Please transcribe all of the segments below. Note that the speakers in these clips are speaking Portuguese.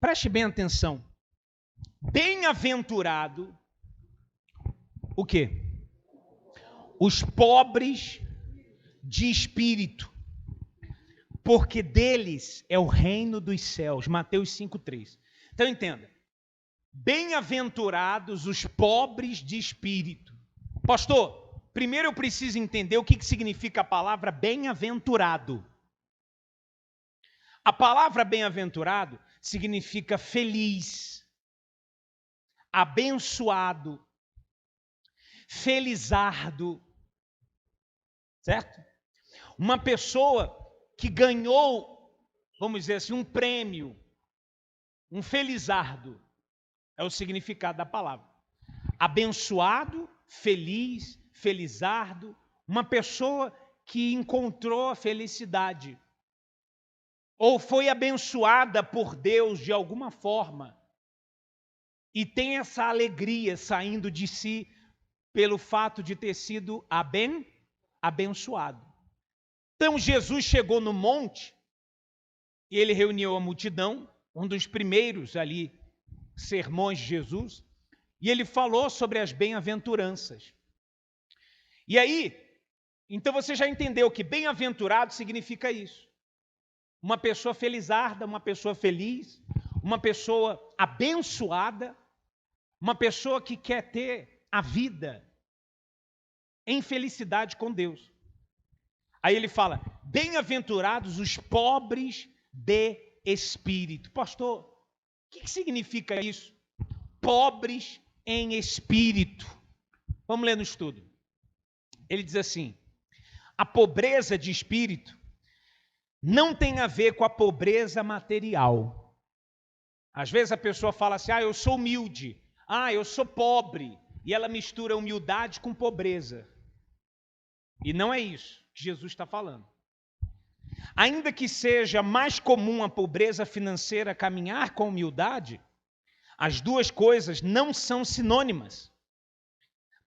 Preste bem atenção. Bem-aventurado, o quê? Os pobres de espírito, porque deles é o reino dos céus. Mateus 5,3. Então entenda. Bem-aventurados os pobres de espírito. Pastor, primeiro eu preciso entender o que significa a palavra bem-aventurado. A palavra bem-aventurado significa feliz, abençoado, felizardo, certo? Uma pessoa que ganhou, vamos dizer assim, um prêmio, um felizardo, é o significado da palavra. Abençoado, feliz, felizardo, uma pessoa que encontrou a felicidade, ou foi abençoada por Deus de alguma forma, e tem essa alegria saindo de si pelo fato de ter sido abençoado. Então Jesus chegou no monte e ele reuniu a multidão, um dos primeiros ali sermões de Jesus, e ele falou sobre as bem-aventuranças. E aí, então você já entendeu que bem-aventurado significa isso. Uma pessoa felizarda, uma pessoa feliz, uma pessoa abençoada, uma pessoa que quer ter a vida em felicidade com Deus. Aí ele fala, bem-aventurados os pobres de espírito. Pastor, o que significa isso? Pobres em espírito. Vamos ler no estudo. Ele diz assim, a pobreza de espírito não tem a ver com a pobreza material. Às vezes a pessoa fala assim, eu sou humilde, eu sou pobre, e ela mistura humildade com pobreza. E não é isso que Jesus está falando. Ainda que seja mais comum a pobreza financeira caminhar com humildade, as duas coisas não são sinônimas.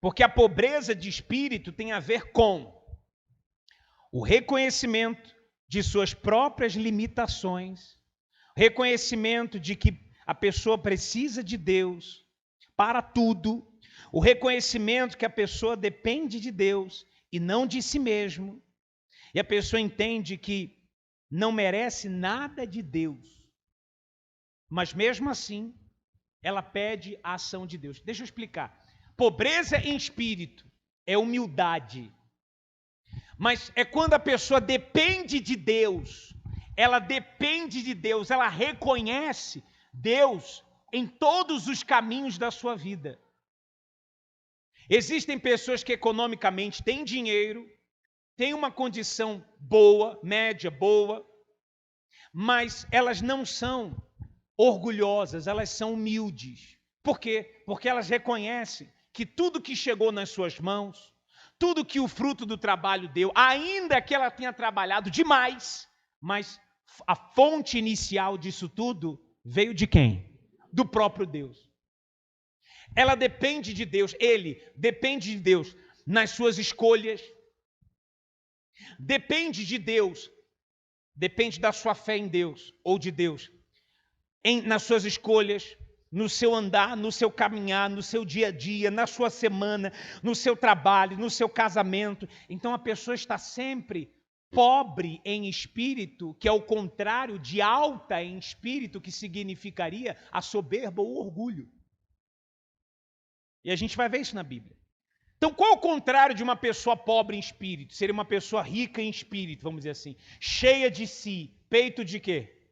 Porque a pobreza de espírito tem a ver com o reconhecimento de suas próprias limitações, reconhecimento de que a pessoa precisa de Deus para tudo, o reconhecimento que a pessoa depende de Deus e não de si mesmo, e a pessoa entende que não merece nada de Deus, mas mesmo assim, ela pede a ação de Deus. Deixa eu explicar. Pobreza em espírito é humildade, mas é quando a pessoa depende de Deus, ela depende de Deus, ela reconhece Deus em todos os caminhos da sua vida. Existem pessoas que economicamente têm dinheiro, têm uma condição boa, média, boa, mas elas não são orgulhosas, elas são humildes. Por quê? Porque elas reconhecem que tudo que chegou nas suas mãos, tudo que o fruto do trabalho deu, ainda que ela tenha trabalhado demais, mas a fonte inicial disso tudo veio de quem? Do próprio Deus. Ela depende de Deus, ele depende de Deus nas suas escolhas, depende de Deus, depende da sua fé em Deus ou de Deus, nas suas escolhas, no seu andar, no seu caminhar, no seu dia a dia, na sua semana, no seu trabalho, no seu casamento. Então a pessoa está sempre pobre em espírito, que é o contrário de alta em espírito, que significaria a soberba ou o orgulho. E a gente vai ver isso na Bíblia. Então, qual é o contrário de uma pessoa pobre em espírito? Seria uma pessoa rica em espírito, vamos dizer assim. Cheia de si. Peito de quê?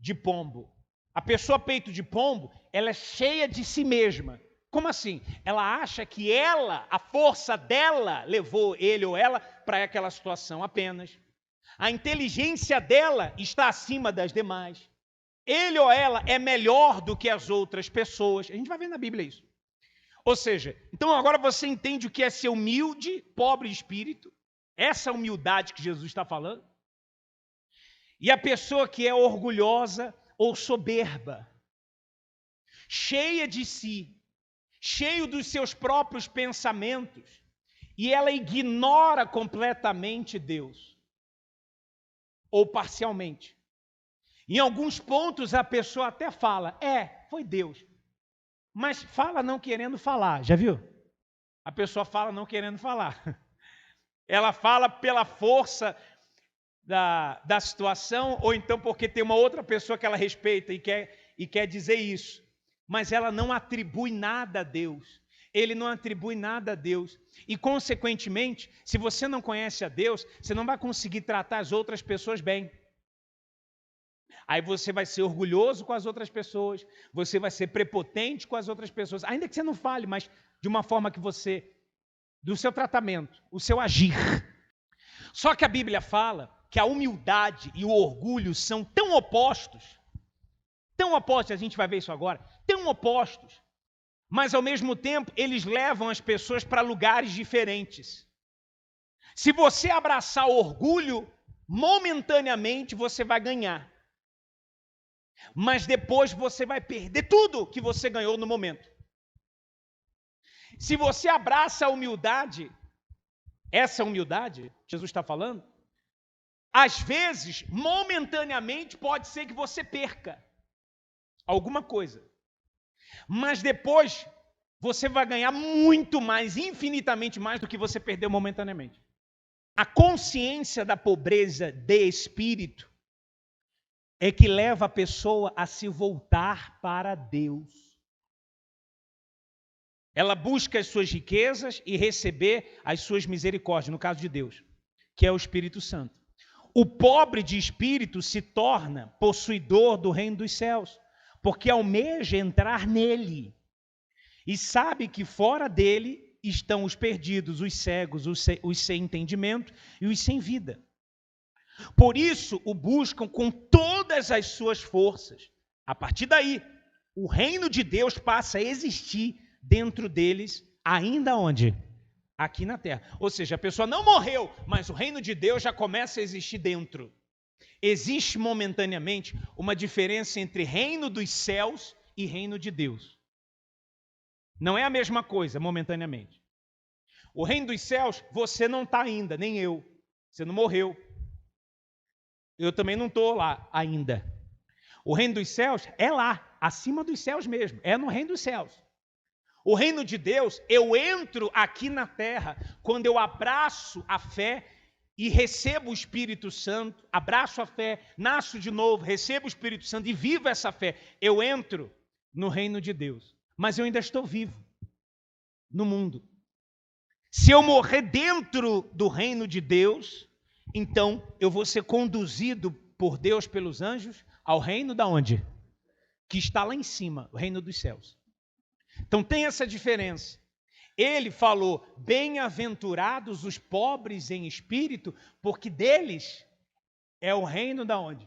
De pombo. A pessoa peito de pombo, ela é cheia de si mesma. Como assim? Ela acha que ela, a força dela, levou ele ou ela para aquela situação apenas. A inteligência dela está acima das demais. Ele ou ela é melhor do que as outras pessoas. A gente vai ver na Bíblia isso. Ou seja, então agora você entende o que é ser humilde, pobre de espírito, essa humildade que Jesus está falando, e a pessoa que é orgulhosa ou soberba, cheia de si, cheio dos seus próprios pensamentos, e ela ignora completamente Deus, ou parcialmente. Em alguns pontos a pessoa até fala, foi Deus. Mas fala não querendo falar, já viu? A pessoa fala não querendo falar. Ela fala pela força da situação, ou então porque tem uma outra pessoa que ela respeita e quer dizer isso. Mas ela não atribui nada a Deus. Ele não atribui nada a Deus. E, consequentemente, se você não conhece a Deus, você não vai conseguir tratar as outras pessoas bem. Aí você vai ser orgulhoso com as outras pessoas, você vai ser prepotente com as outras pessoas, ainda que você não fale, mas de uma forma que você, do seu tratamento, o seu agir. Só que a Bíblia fala que a humildade e o orgulho são tão opostos, a gente vai ver isso agora, tão opostos, mas ao mesmo tempo eles levam as pessoas para lugares diferentes. Se você abraçar o orgulho, momentaneamente você vai ganhar. Mas depois você vai perder tudo que você ganhou no momento. Se você abraça a humildade, essa humildade, Jesus está falando, às vezes, momentaneamente, pode ser que você perca alguma coisa. Mas depois, você vai ganhar muito mais, infinitamente mais do que você perdeu momentaneamente. A consciência da pobreza de espírito é que leva a pessoa a se voltar para Deus. Ela busca as suas riquezas e receber as suas misericórdias, no caso de Deus, que é o Espírito Santo. O pobre de espírito se torna possuidor do reino dos céus, porque almeja entrar nele e sabe que fora dele estão os perdidos, os cegos, os sem entendimento e os sem vida. Por isso o buscam com todas as suas forças. A partir daí, o reino de Deus passa a existir dentro deles, ainda onde? Aqui na terra. Ou seja, a pessoa não morreu, mas o reino de Deus já começa a existir dentro. Existe momentaneamente uma diferença entre reino dos céus e reino de Deus. Não é a mesma coisa, momentaneamente. O reino dos céus, você não está ainda, nem eu. Você não morreu. Eu também não estou lá ainda. O reino dos céus é lá, acima dos céus mesmo. É no reino dos céus. O reino de Deus, eu entro aqui na terra quando eu abraço a fé e recebo o Espírito Santo, abraço a fé, nasço de novo, recebo o Espírito Santo e vivo essa fé. Eu entro no reino de Deus, mas eu ainda estou vivo no mundo. Se eu morrer dentro do reino de Deus, então eu vou ser conduzido por Deus, pelos anjos, ao reino da onde? Que está lá em cima, o reino dos céus. Então tem essa diferença. Ele falou, bem-aventurados os pobres em espírito, porque deles é o reino da onde?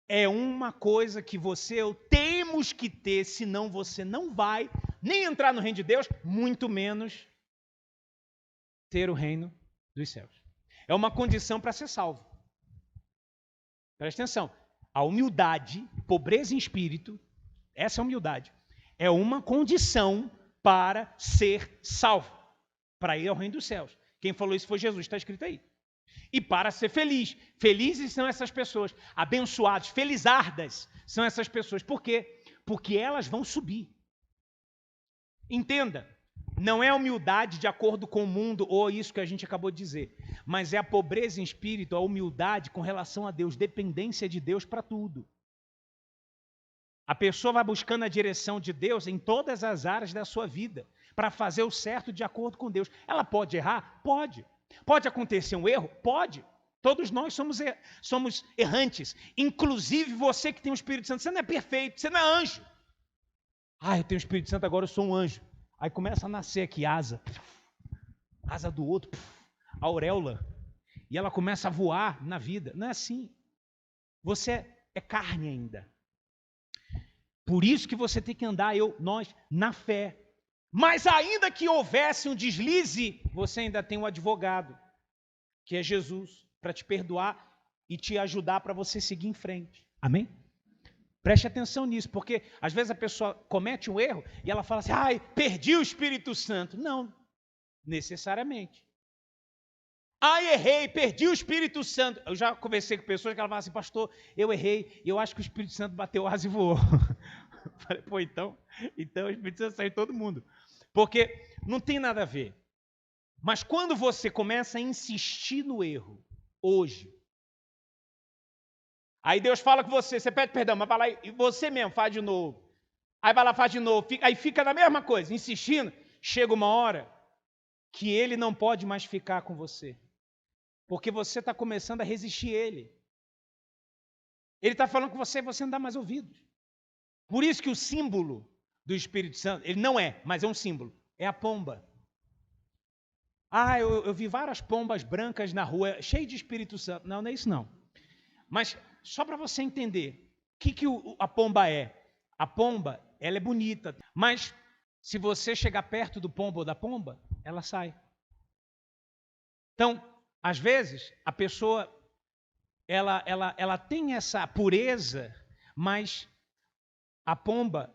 É uma coisa que eu temos que ter, senão você não vai nem entrar no reino de Deus, muito menos ter o reino dos céus. É uma condição para ser salvo. Presta atenção. A humildade, pobreza em espírito, essa é a humildade, é uma condição para ser salvo, para ir ao reino dos céus. Quem falou isso foi Jesus, está escrito aí. E para ser feliz. Felizes são essas pessoas, abençoados, felizardas são essas pessoas. Por quê? Porque elas vão subir. Entenda, não é a humildade de acordo com o mundo ou isso que a gente acabou de dizer, mas é a pobreza em espírito, a humildade com relação a Deus, dependência de Deus para tudo. A pessoa vai buscando a direção de Deus em todas as áreas da sua vida, para fazer o certo de acordo com Deus. Ela pode errar? Pode. Pode acontecer um erro? Pode. Todos nós somos errantes. Inclusive você que tem o Espírito Santo. Você não é perfeito, você não é anjo. Eu tenho o Espírito Santo, agora eu sou um anjo. Aí começa a nascer aqui asa do outro, auréola. E ela começa a voar na vida. Não é assim. Você é carne ainda. Por isso que você tem que andar, nós, na fé. Mas ainda que houvesse um deslize, você ainda tem um advogado, que é Jesus, para te perdoar e te ajudar para você seguir em frente. Amém? Preste atenção nisso, porque às vezes a pessoa comete um erro e ela fala assim, perdi o Espírito Santo. Não, necessariamente. Ai, errei, perdi o Espírito Santo. Eu já conversei com pessoas que falavam assim, pastor, eu errei, eu acho que o Espírito Santo bateu asa e voou. Falei, pô, então o Espírito Santo saiu de todo mundo. Porque não tem nada a ver. Mas quando você começa a insistir no erro, hoje, aí Deus fala com você, você pede perdão, mas vai lá e você mesmo faz de novo. Aí vai lá, faz de novo, aí fica na mesma coisa, insistindo. Chega uma hora que ele não pode mais ficar com você. Porque você está começando a resistir a ele. Ele está falando com você e você não dá mais ouvidos. Por isso que o símbolo do Espírito Santo, ele não é, mas é um símbolo, é a pomba. Ah, eu vi várias pombas brancas na rua, cheio de Espírito Santo. Não, não é isso não. Mas só para você entender, o que a pomba é? A pomba, ela é bonita, mas se você chegar perto do pombo ou da pomba, ela sai. Então, às vezes, a pessoa, ela tem essa pureza, mas a pomba,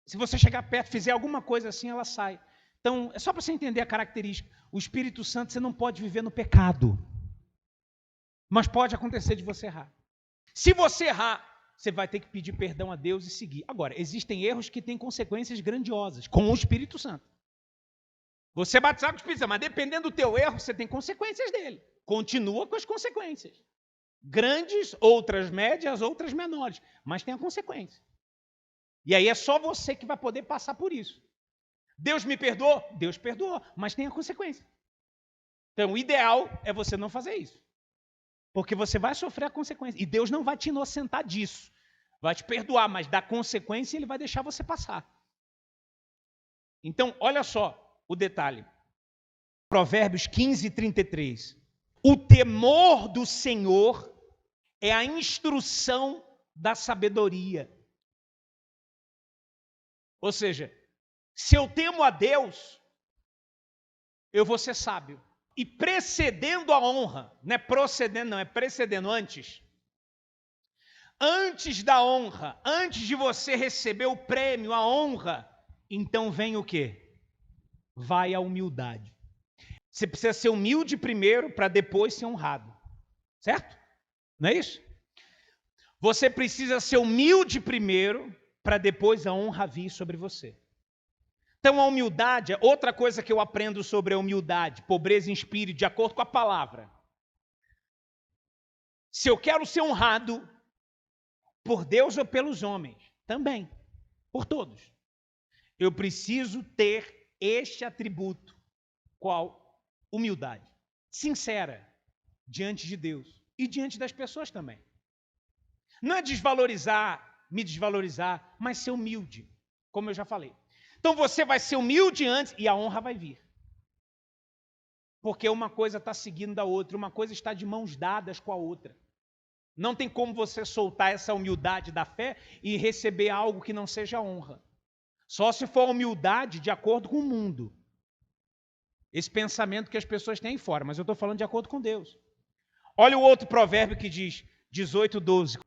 se você chegar perto, fizer alguma coisa assim, ela sai. Então, é só para você entender a característica. O Espírito Santo, você não pode viver no pecado. Mas pode acontecer de você errar. Se você errar, você vai ter que pedir perdão a Deus e seguir. Agora, existem erros que têm consequências grandiosas, com o Espírito Santo. Você é batizado com o Espírito Santo, mas dependendo do teu erro, você tem consequências dele. Continua com as consequências. Grandes, outras médias, outras menores. Mas tem a consequência. E aí é só você que vai poder passar por isso. Deus me perdoou? Deus perdoou, mas tem a consequência. Então, o ideal é você não fazer isso. Porque você vai sofrer a consequência. E Deus não vai te inocentar disso. Vai te perdoar, mas da consequência ele vai deixar você passar. Então, olha só o detalhe. Provérbios 15, 33. O temor do Senhor é a instrução da sabedoria. Ou seja, se eu temo a Deus, eu vou ser sábio. E precedendo a honra, não é procedendo, não, é precedendo antes. Antes da honra, antes de você receber o prêmio, a honra, então vem o quê? Vai a humildade. Você precisa ser humilde primeiro para depois ser honrado. Certo? Não é isso? Você precisa ser humilde primeiro para depois a honra vir sobre você. Então a humildade, outra coisa que eu aprendo sobre a humildade, pobreza em espírito, de acordo com a palavra. Se eu quero ser honrado por Deus ou pelos homens, também, por todos, eu preciso ter este atributo, qual? Humildade, sincera, diante de Deus e diante das pessoas também. Não é desvalorizar, me desvalorizar, mas ser humilde, como eu já falei. Então você vai ser humilde antes e a honra vai vir. Porque uma coisa está seguindo a outra, uma coisa está de mãos dadas com a outra. Não tem como você soltar essa humildade da fé e receber algo que não seja honra. Só se for humildade de acordo com o mundo. Esse pensamento que as pessoas têm aí fora, mas eu estou falando de acordo com Deus. Olha o outro provérbio que diz, 18:12.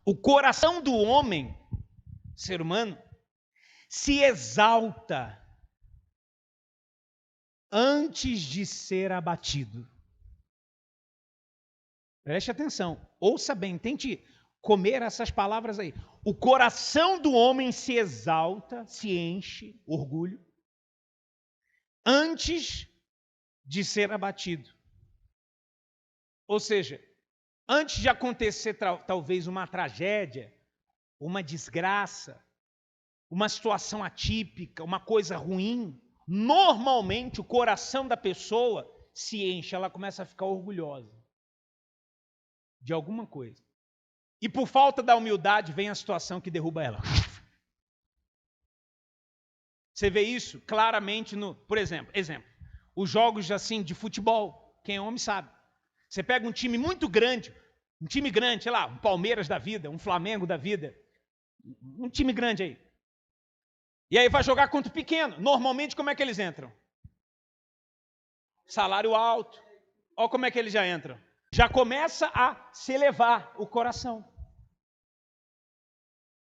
O coração do homem, ser humano, se exalta antes de ser abatido. Preste atenção, ouça bem, tente comer essas palavras aí. O coração do homem se exalta, se enche, orgulho, antes de ser abatido. Ou seja, antes de acontecer talvez uma tragédia, uma desgraça, uma situação atípica, uma coisa ruim, normalmente o coração da pessoa se enche, ela começa a ficar orgulhosa de alguma coisa. E por falta da humildade vem a situação que derruba ela. Você vê isso claramente por exemplo, os jogos assim de futebol, quem é homem sabe. Você pega um time muito grande, sei lá, um Palmeiras da vida, um Flamengo da vida, um time grande aí. E aí vai jogar contra o pequeno. Normalmente, como é que eles entram? Salário alto. Olha como é que eles já entram. Já começa a se elevar o coração.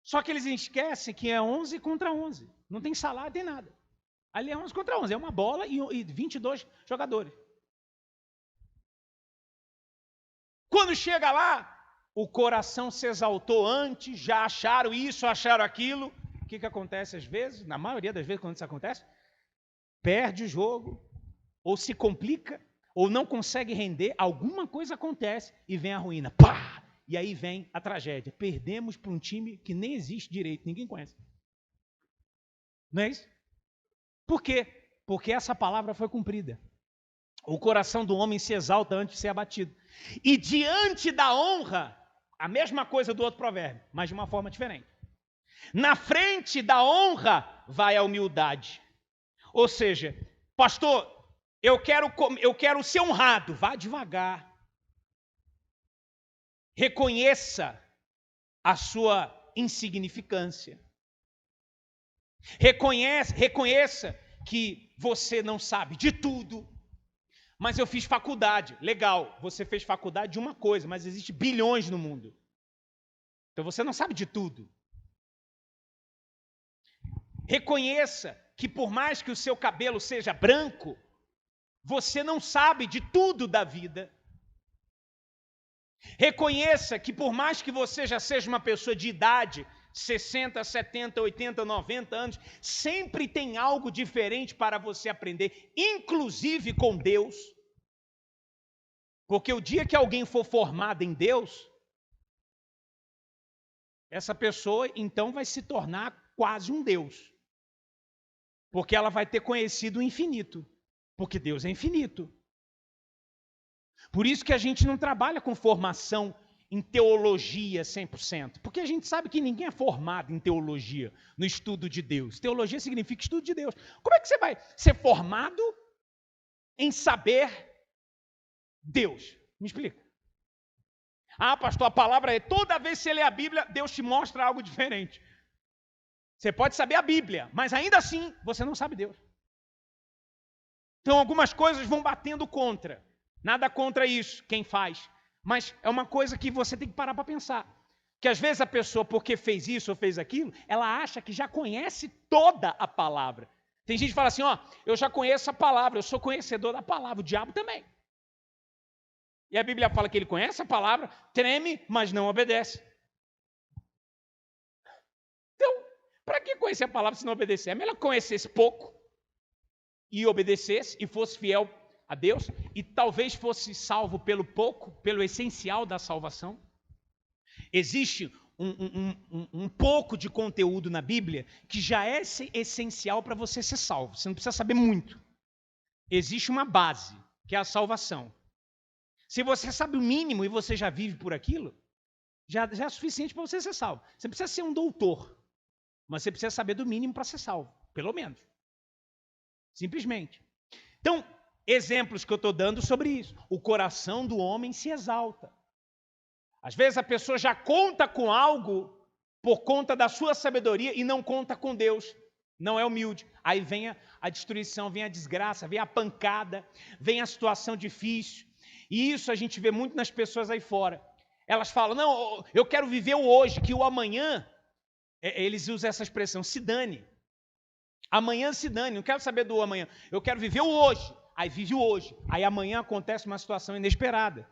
Só que eles esquecem que é 11 contra 11. Não tem salário, tem nada. Ali é 11 contra 11, é uma bola e 22 jogadores. Quando chega lá, o coração se exaltou antes, já acharam isso, acharam aquilo. O que acontece às vezes? Na maioria das vezes, quando isso acontece, perde o jogo, ou se complica, ou não consegue render, alguma coisa acontece e vem a ruína. Pá! E aí vem a tragédia. Perdemos para um time que nem existe direito, ninguém conhece. Não é isso? Por quê? Porque essa palavra foi cumprida. O coração do homem se exalta antes de ser abatido. E diante da honra, a mesma coisa do outro provérbio, mas de uma forma diferente. Na frente da honra vai a humildade. Ou seja, pastor, eu quero ser honrado. Vá devagar. Reconheça a sua insignificância. Reconheça que você não sabe de tudo. Mas eu fiz faculdade. Legal, você fez faculdade de uma coisa, mas existe bilhões no mundo. Então você não sabe de tudo. Reconheça que por mais que o seu cabelo seja branco, você não sabe de tudo da vida. Reconheça que por mais que você já seja uma pessoa de idade, 60, 70, 80, 90 anos, sempre tem algo diferente para você aprender, inclusive com Deus. Porque o dia que alguém for formado em Deus, essa pessoa então vai se tornar quase um Deus. Porque ela vai ter conhecido o infinito. Porque Deus é infinito. Por isso que a gente não trabalha com formação em teologia 100%. Porque a gente sabe que ninguém é formado em teologia, no estudo de Deus. Teologia significa estudo de Deus. Como é que você vai ser formado em saber Deus? Me explica. Ah, pastor, a palavra é toda vez que você lê a Bíblia, Deus te mostra algo diferente. Você pode saber a Bíblia, mas ainda assim você não sabe Deus. Então algumas coisas vão batendo contra. Nada contra isso, quem faz. Mas é uma coisa que você tem que parar para pensar. Que às vezes a pessoa, porque fez isso ou fez aquilo, ela acha que já conhece toda a palavra. Tem gente que fala assim, ó, eu já conheço a palavra, eu sou conhecedor da palavra, o diabo também. E a Bíblia fala que ele conhece a palavra, treme, mas não obedece. Então, para que conhecer a palavra se não obedecer? É melhor que conhecesse pouco e obedecesse e fosse fiel a Deus e talvez fosse salvo pelo pouco, pelo essencial da salvação. Existe um pouco de conteúdo na Bíblia que já é essencial para você ser salvo. Você não precisa saber muito. Existe uma base, que é a salvação. Se você sabe o mínimo e você já vive por aquilo, já é suficiente para você ser salvo. Você precisa ser um doutor, mas você precisa saber do mínimo para ser salvo, pelo menos. Simplesmente. Então, exemplos que eu estou dando sobre isso. O coração do homem se exalta. Às vezes a pessoa já conta com algo por conta da sua sabedoria e não conta com Deus. Não é humilde. Aí vem a destruição, vem a desgraça, vem a pancada, vem a situação difícil. E isso a gente vê muito nas pessoas aí fora. Elas falam, não, eu quero viver o hoje, que o amanhã, eles usam essa expressão, se dane. Amanhã se dane, não quero saber do amanhã. Eu quero viver o hoje. Aí vive o hoje. Aí amanhã acontece uma situação inesperada.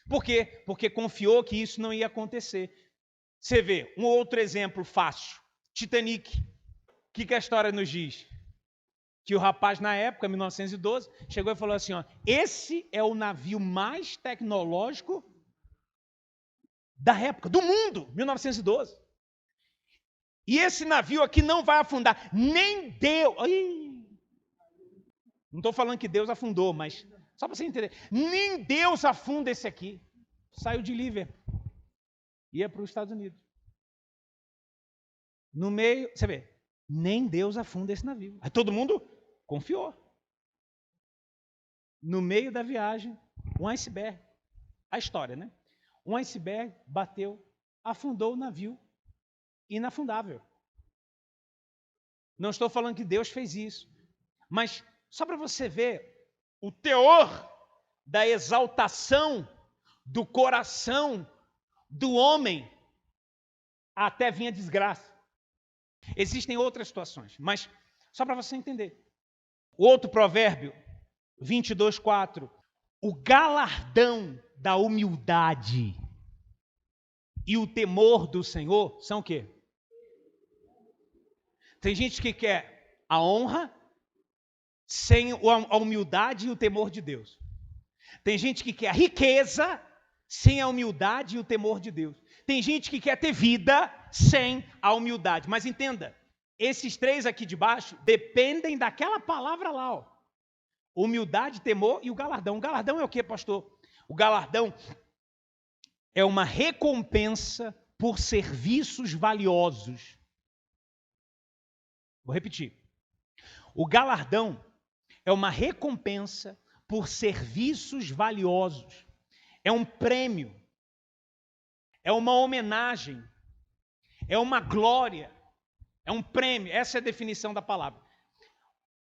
Por quê? Porque confiou que isso não ia acontecer. Você vê, um outro exemplo fácil. Titanic. O que a história nos diz? Que o rapaz, na época, 1912, chegou e falou assim, ó, esse é o navio mais tecnológico da época, do mundo, 1912. E esse navio aqui não vai afundar. Nem Deus... Não estou falando que Deus afundou, mas só para você entender. Nem Deus afunda esse aqui. Saiu de Liverpool. Ia para os Estados Unidos. No meio, você vê, nem Deus afunda esse navio. Aí todo mundo confiou. No meio da viagem, um iceberg. A história, né? Um iceberg bateu, afundou o navio. Inafundável. Não estou falando que Deus fez isso. Mas só para você ver o teor da exaltação do coração do homem até vir a desgraça. Existem outras situações, mas só para você entender. Outro provérbio, 22:4. O galardão da humildade e o temor do Senhor são o quê? Tem gente que quer a honra sem a humildade e o temor de Deus. Tem gente que quer a riqueza sem a humildade e o temor de Deus. Tem gente que quer ter vida sem a humildade. Mas entenda, esses três aqui de baixo dependem daquela palavra lá, ó. Humildade, temor e o galardão. O galardão é o quê, pastor? O galardão é uma recompensa por serviços valiosos. Vou repetir. O galardão é uma recompensa por serviços valiosos. É um prêmio. É uma homenagem. É uma glória. É um prêmio. Essa é a definição da palavra.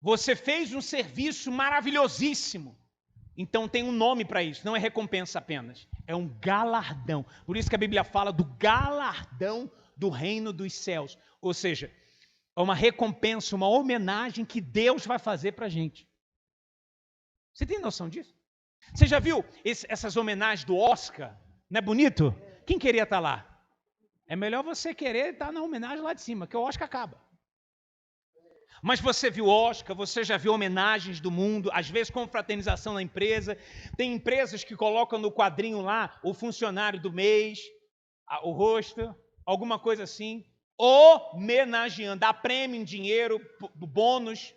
Você fez um serviço maravilhosíssimo. Então tem um nome para isso. Não é recompensa apenas. É um galardão. Por isso que a Bíblia fala do galardão do reino dos céus. Ou seja, é uma recompensa, uma homenagem que Deus vai fazer para a gente. Você tem noção disso? Você já viu essas homenagens do Oscar? Não é bonito? Quem queria estar lá? É melhor você querer estar na homenagem lá de cima, que o Oscar acaba. Mas você viu Oscar, você já viu homenagens do mundo, às vezes confraternização na empresa. Tem empresas que colocam no quadrinho lá o funcionário do mês, o rosto, alguma coisa assim. Homenageando, dá prêmio em dinheiro, bônus,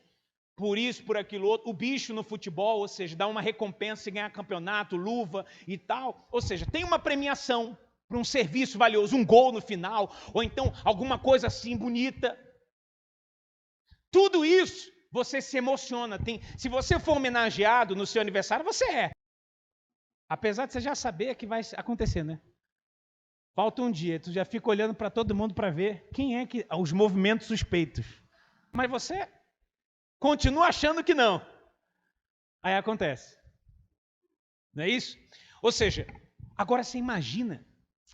por isso, por aquilo outro. O bicho no futebol, ou seja, dá uma recompensa se ganhar campeonato, luva e tal. Ou seja, tem uma premiação para um serviço valioso, um gol no final, ou então alguma coisa assim bonita. Tudo isso, você se emociona. Se você for homenageado no seu aniversário, você é. Apesar de você já saber que vai acontecer, né? Falta um dia, tu já fica olhando para todo mundo para ver quem é que... Os movimentos suspeitos. Mas você continua achando que não. Aí acontece. Não é isso? Ou seja, agora você imagina,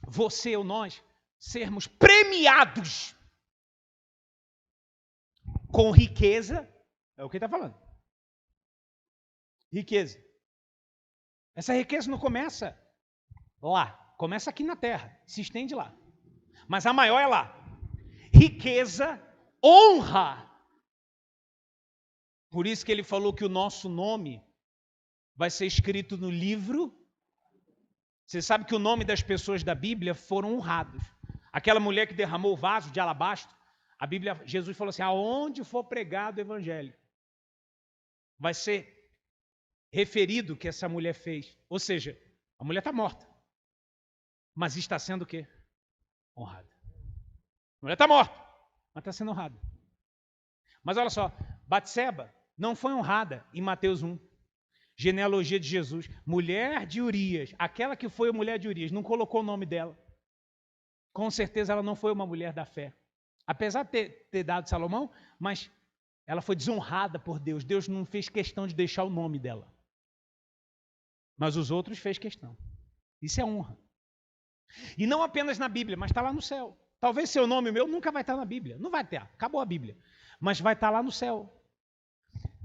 você ou nós, sermos premiados com riqueza, é o que ele está falando. Riqueza. Essa riqueza não começa lá, começa aqui na terra, se estende lá. Mas a maior é lá. Riqueza, honra. Por isso que ele falou que o nosso nome vai ser escrito no livro. Você sabe que o nome das pessoas da Bíblia foram honrados. Aquela mulher que derramou o vaso de alabastro, a Bíblia, Jesus falou assim, aonde for pregado o evangelho, vai ser referido o que essa mulher fez. Ou seja, a mulher está morta, mas está sendo o quê? Honrada. A mulher está morta, mas está sendo honrada. Mas olha só, Batseba não foi honrada em Mateus 1. Genealogia de Jesus. Mulher de Urias, aquela que foi a mulher de Urias, não colocou o nome dela. Com certeza ela não foi uma mulher da fé. Apesar de ter dado Salomão, mas ela foi desonrada por Deus. Deus não fez questão de deixar o nome dela. Mas os outros fez questão. Isso é honra. E não apenas na Bíblia, mas está lá no céu. Talvez seu nome e meu nunca vai estar na Bíblia. Não vai ter, acabou a Bíblia. Mas vai estar lá no céu.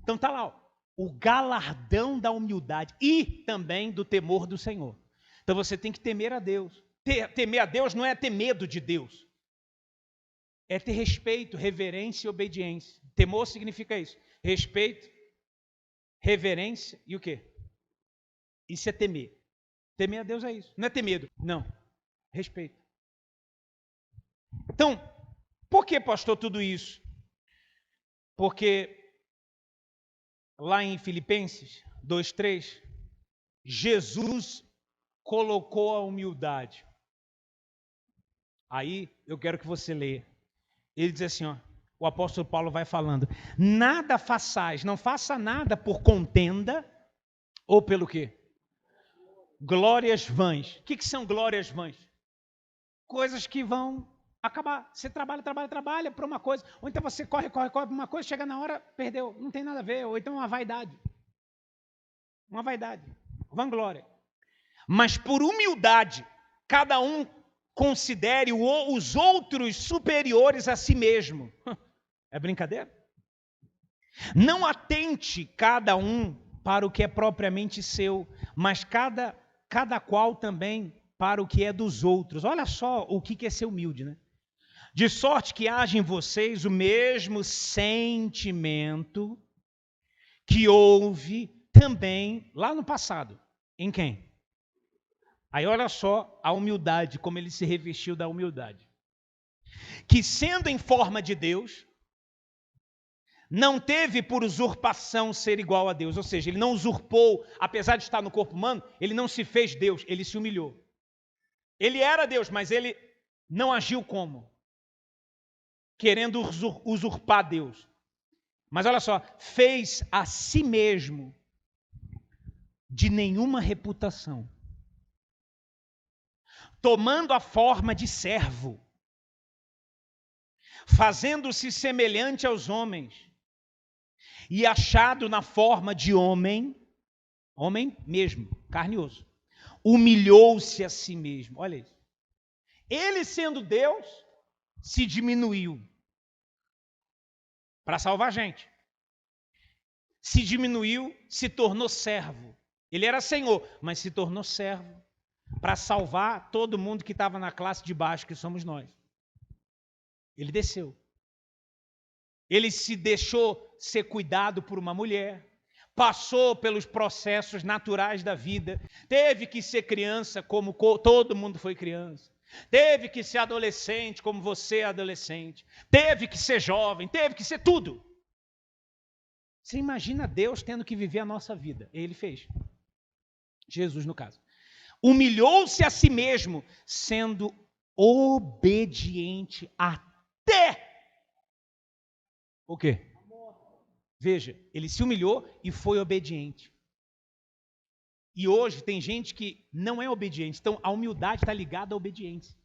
Então está lá, ó, o galardão da humildade e também do temor do Senhor. Então você tem que temer a Deus. Temer a Deus não é ter medo de Deus. É ter respeito, reverência e obediência. Temor significa isso. Respeito, reverência e o quê? Isso é temer. Temer a Deus é isso. Não é ter medo. Não. Respeito. Então, por que, pastor, tudo isso? Porque lá em Filipenses 2:3, Jesus colocou a humildade. Aí eu quero que você leia. Ele diz assim, ó, o apóstolo Paulo vai falando, nada façais, não faça nada por contenda ou pelo quê? Glórias vãs. O que são glórias vãs? Coisas que vão acabar. Você trabalha para uma coisa, ou então você corre para uma coisa, chega na hora, perdeu, não tem nada a ver, ou então uma vaidade. Uma vaidade, vanglória. Mas por humildade, cada um considere os outros superiores a si mesmo. É brincadeira? Não atente cada um para o que é propriamente seu, mas cada qual também para o que é dos outros. Olha só o que é ser humilde, né? De sorte que haja em vocês o mesmo sentimento que houve também lá no passado. Em quem? Aí olha só a humildade, como ele se revestiu da humildade. Que sendo em forma de Deus, não teve por usurpação ser igual a Deus. Ou seja, ele não usurpou, apesar de estar no corpo humano, ele não se fez Deus, ele se humilhou. Ele era Deus, mas ele não agiu como? Querendo usurpar Deus. Mas olha só, fez a si mesmo de nenhuma reputação, tomando a forma de servo, fazendo-se semelhante aos homens, e achado na forma de homem mesmo, carne e osso, humilhou-se a si mesmo. Olha isso. Ele, sendo Deus, se diminuiu para salvar a gente. Se diminuiu, se tornou servo. Ele era Senhor, mas se tornou servo para salvar todo mundo que estava na classe de baixo, que somos nós. Ele desceu. Ele se deixou ser cuidado por uma mulher, passou pelos processos naturais da vida, teve que ser criança como todo mundo foi criança, teve que ser adolescente como você é adolescente, teve que ser jovem, teve que ser tudo. Você imagina Deus tendo que viver a nossa vida. Ele fez. Jesus, no caso. Humilhou-se a si mesmo, sendo obediente até o quê? Veja, ele se humilhou e foi obediente. E hoje tem gente que não é obediente. Então, a humildade está ligada à obediência.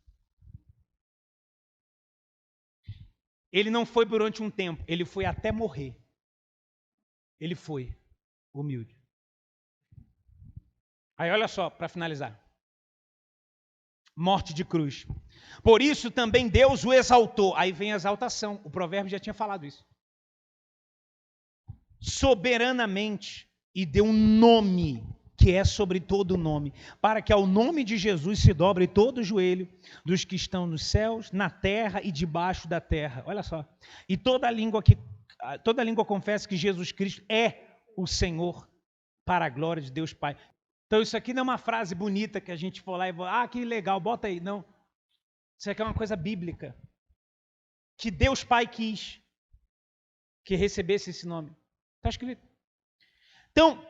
Ele não foi durante um tempo, ele foi até morrer. Ele foi humilde. Aí olha só, para finalizar. Morte de cruz. Por isso também Deus o exaltou. Aí vem a exaltação. O provérbio já tinha falado isso. Soberanamente. E deu um nome que é sobre todo nome, para que ao nome de Jesus se dobre todo o joelho dos que estão nos céus, na terra e debaixo da terra. Olha só. E toda língua confessa que Jesus Cristo é o Senhor, para a glória de Deus Pai. Então isso aqui não é uma frase bonita que a gente for lá e que legal, bota aí. Não. Isso aqui é uma coisa bíblica. Que Deus Pai quis que recebesse esse nome. Está escrito. Então,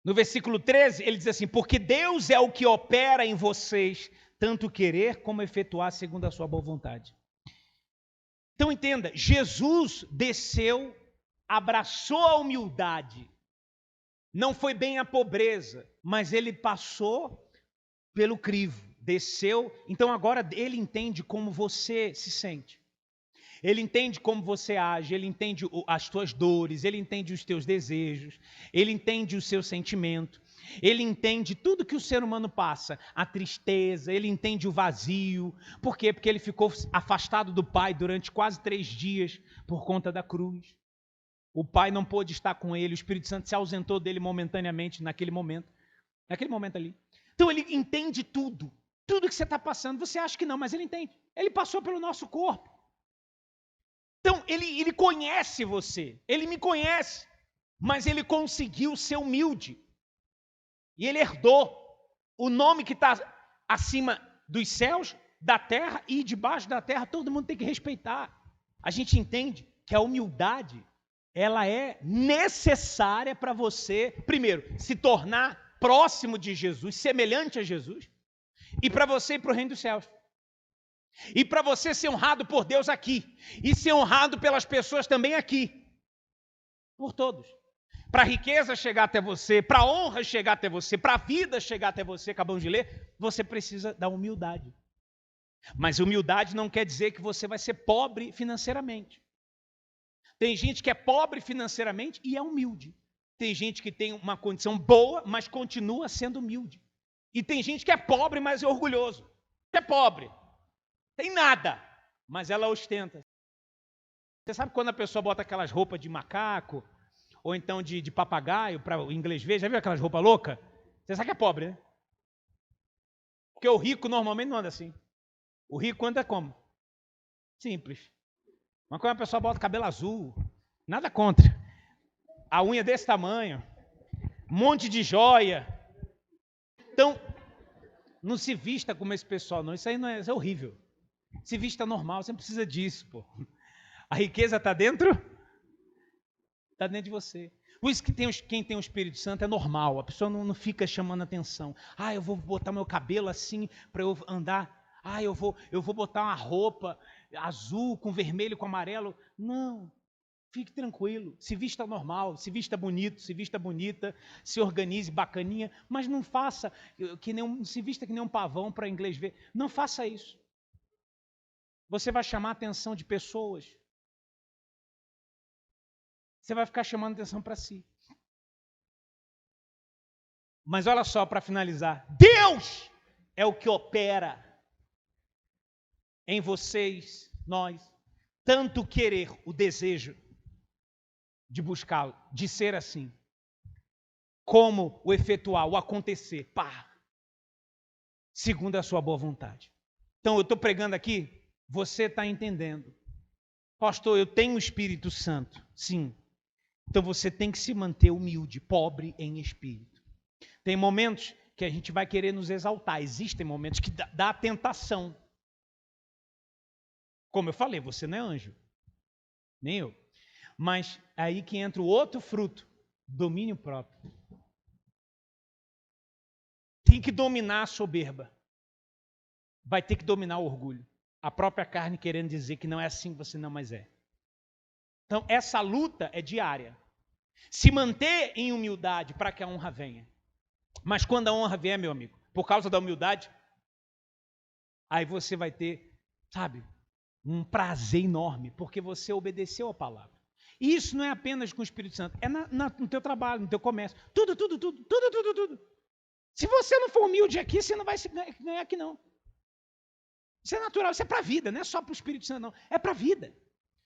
no versículo 13, ele diz assim: porque Deus é o que opera em vocês, tanto querer como efetuar segundo a sua boa vontade. Então entenda, Jesus desceu, abraçou a humildade, não foi bem a pobreza, mas ele passou pelo crivo, desceu. Então agora ele entende como você se sente. Ele entende como você age, ele entende as tuas dores, ele entende os teus desejos, ele entende o seu sentimento, ele entende tudo que o ser humano passa, a tristeza, ele entende o vazio. Por quê? Porque ele ficou afastado do Pai durante quase 3 dias por conta da cruz. O Pai não pôde estar com ele, o Espírito Santo se ausentou dele momentaneamente naquele momento ali. Então ele entende tudo que você está passando. Você acha que não, mas ele entende. Ele passou pelo nosso corpo. Então, ele conhece você, ele me conhece, mas ele conseguiu ser humilde. E ele herdou o nome que está acima dos céus, da terra e debaixo da terra, todo mundo tem que respeitar. A gente entende que a humildade, ela é necessária para você, primeiro, se tornar próximo de Jesus, semelhante a Jesus, e para você ir para o reino dos céus. E para você ser honrado por Deus aqui, e ser honrado pelas pessoas também aqui, por todos. Para a riqueza chegar até você, para a honra chegar até você, para a vida chegar até você, acabamos de ler, você precisa da humildade. Mas humildade não quer dizer que você vai ser pobre financeiramente. Tem gente que é pobre financeiramente e é humilde. Tem gente que tem uma condição boa, mas continua sendo humilde. E tem gente que é pobre, mas é orgulhoso. É pobre. Tem nada, mas ela ostenta. Você sabe quando a pessoa bota aquelas roupas de macaco, ou então de papagaio, para o inglês ver, já viu aquelas roupas loucas? Você sabe que é pobre, né? Porque o rico normalmente não anda assim. O rico anda como? Simples. Mas quando a pessoa bota cabelo azul, nada contra. A unha desse tamanho, um monte de joia. Então, não se vista como esse pessoal, não. Isso aí não é, isso é horrível. Se vista normal, você não precisa disso, pô. A riqueza está dentro? Está dentro de você. Por isso que quem tem o Espírito Santo é normal. A pessoa não fica chamando atenção. Ah, eu vou botar meu cabelo assim para eu andar. Ah, eu vou botar uma roupa azul com vermelho, com amarelo. Não. Fique tranquilo. Se vista normal, se vista bonito, se vista bonita, se organize bacaninha, mas não faça se vista que nem um pavão para inglês ver. Não faça isso. Você vai chamar a atenção de pessoas. Você vai ficar chamando atenção para si. Mas olha só, para finalizar. Deus é o que opera em vocês, nós. Tanto querer, o desejo de buscá-lo, de ser assim. Como o efetuar, o acontecer. Pá! Segundo a sua boa vontade. Então, eu estou pregando aqui, você está entendendo. Pastor, eu tenho o Espírito Santo. Sim. Então, você tem que se manter humilde, pobre em espírito. Tem momentos que a gente vai querer nos exaltar. Existem momentos que dá tentação. Como eu falei, você não é anjo. Nem eu. Mas aí que entra o outro fruto. Domínio próprio. Tem que dominar a soberba. Vai ter que dominar o orgulho. A própria carne querendo dizer que não é assim que você não mais é. Então, essa luta é diária. Se manter em humildade para que a honra venha. Mas quando a honra vier, meu amigo, por causa da humildade, aí você vai ter, sabe, um prazer enorme, porque você obedeceu a palavra. E isso não é apenas com o Espírito Santo, é no teu trabalho, no teu comércio. Tudo. Se você não for humilde aqui, você não vai ganhar aqui, não. Isso é natural, isso é para a vida, não é só para o Espírito Santo, não. É para a vida.